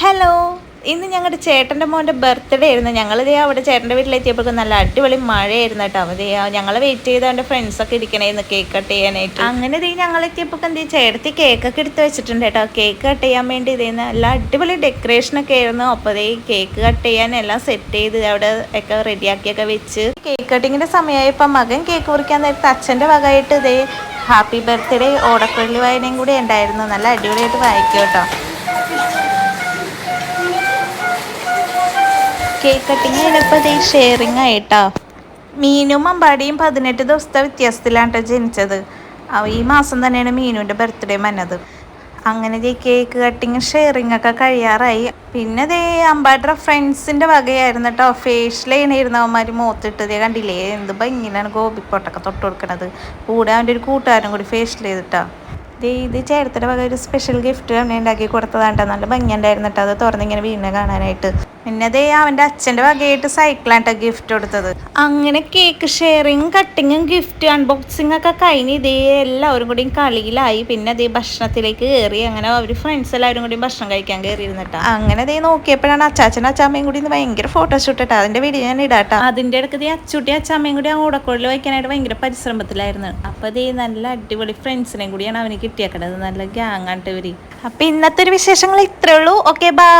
Hello, ഇന്ന് ഞങ്ങളുടെ ചേട്ടൻ്റെ മോൻ്റെ ബർത്ത്ഡേ ആയിരുന്നു. ഞങ്ങളിതേ അവിടെ ചേട്ടൻ്റെ വീട്ടിലെത്തിയപ്പോൾ നല്ല അടിപൊളി മഴയായിരുന്നു കേട്ടോ. അതേ ഞങ്ങൾ വെയിറ്റ് ചെയ്ത് അവൻ്റെ ഫ്രണ്ട്സൊക്കെ ഇരിക്കണേന്ന് കേക്ക് കട്ട് ചെയ്യാനായിട്ട്. അങ്ങനെ ഇതേ ഞങ്ങളെത്തിയപ്പോൾ എന്ത് ചേട്ടത്തി കേക്കൊക്കെ എടുത്ത് വെച്ചിട്ടുണ്ട് കേട്ടോ. കേക്ക് കട്ട് ചെയ്യാൻ വേണ്ടി ഇതേ നല്ല അടിപൊളി ഡെക്കറേഷനൊക്കെ ആയിരുന്നു. അപ്പോൾ അതേ കേക്ക് കട്ട് ചെയ്യാൻ എല്ലാം സെറ്റ് ചെയ്ത് അവിടെ ഒക്കെ റെഡിയാക്കിയൊക്കെ വെച്ച് കേക്ക് കട്ടിങ്ങിൻ്റെ സമയമായപ്പോൾ മകൻ കേക്ക് മുറിക്കാൻ നേരത്തെ അച്ഛൻ്റെ വകമായിട്ട് ഇതേ ഹാപ്പി ബർത്ത്ഡേ ഓടക്കുഴലി വായനയും കൂടി ഉണ്ടായിരുന്നു. നല്ല അടിപൊളിയായിട്ട് വായിക്കും കേട്ടോ. കേക്ക് കട്ടിങ് കഴിഞ്ഞപ്പോൾ ഈ ഷെയറിങ് ആയിട്ടാ. മീനും അമ്പാടിയും 18 ദിവസത്തെ വ്യത്യാസത്തിലാണ് കേട്ടോ ജനിച്ചത്. ഈ മാസം തന്നെയാണ് മീനുവിൻ്റെ ബർത്ത്ഡേ വന്നത്. അങ്ങനെ ഈ കേക്ക് കട്ടിങ് ഷെയറിങ് ഒക്കെ കഴിയാറായി. പിന്നെ ദേ അമ്പാടിയുടെ ഫ്രണ്ട്സിൻ്റെ വകയായിരുന്നു കേട്ടോ. ഫേഷ്യൽ ചെയ്യണമായിരുന്നു മുഖത്തിട്ടതേ കണ്ടില്ലേ, എന്ത് ഭംഗിയിലാണ് ഗോപിപ്പൊട്ടൊക്കെ തൊട്ട് കൊടുക്കണത്. കൂടെ അവൻ്റെ ഒരു കൂട്ടുകാരനും കൂടി ഫേഷ്യൽ ചെയ്തിട്ടാ. ഇത് ചേട്ടത്തിൻ്റെ വക ഒരു സ്പെഷ്യൽ ഗിഫ്റ്റ് അവനെ ഉണ്ടാക്കി കൊടുത്തതാണ് കേട്ടോ. നല്ല ഭംഗിയുണ്ടായിരുന്നു കേട്ടോ അത് തുറന്നിങ്ങനെ വീടിനെ കാണാനായിട്ട്. പിന്നെ അതേ അവൻ്റെ അച്ഛൻ്റെ വകയായിട്ട് സൈക്കിളാണ് കേട്ടോ ഗിഫ്റ്റ് കൊടുത്തത്. അങ്ങനെ കേക്ക് ഷെയറിങ് കട്ടിങ്ങും ഗിഫ്റ്റ് അൺബോക്സിങ് ഒക്കെ കഴിഞ്ഞ് ഇതേ എല്ലാവരും കൂടി കളിയിലായി. പിന്നെ അതേ ഭക്ഷണത്തിലേക്ക് കയറി. അങ്ങനെ അവർ ഫ്രണ്ട്സ് എല്ലാവരും കൂടി ഭക്ഷണം കഴിക്കാൻ കയറിയിരുന്നു കേട്ടോ. അങ്ങനെ അതേ നോക്കിയപ്പോഴാണ് അച്ചാച്ചനും അച്ചാമ്മയും കൂടി ഭയങ്കര ഫോട്ടോഷൂട്ട് കേട്ടോ. അതിൻ്റെ വീഡിയോ ഞാൻ ഇടാട്ടോ. അതിൻ്റെ ഇടയ്ക്ക് അച്ചൂട്ടി അച്ചാമ്മയും കൂടി ആ ഓടക്കുഴൽ വയ്ക്കാനായിട്ട് ഭയങ്കര പരിശ്രമത്തിലായിരുന്നു. അപ്പോൾ അതേ നല്ല അടിപൊളി ഫ്രണ്ട്സിനെയും കൂടിയാണ് അവന് കിട്ടിയേക്കണത്. നല്ല ഗ്യാങ് ആയിട്ട് ഇവര്. അപ്പം ഇന്നത്തെ ഒരു വിശേഷങ്ങൾ ഇത്രേ ഉള്ളൂ. Okay, by.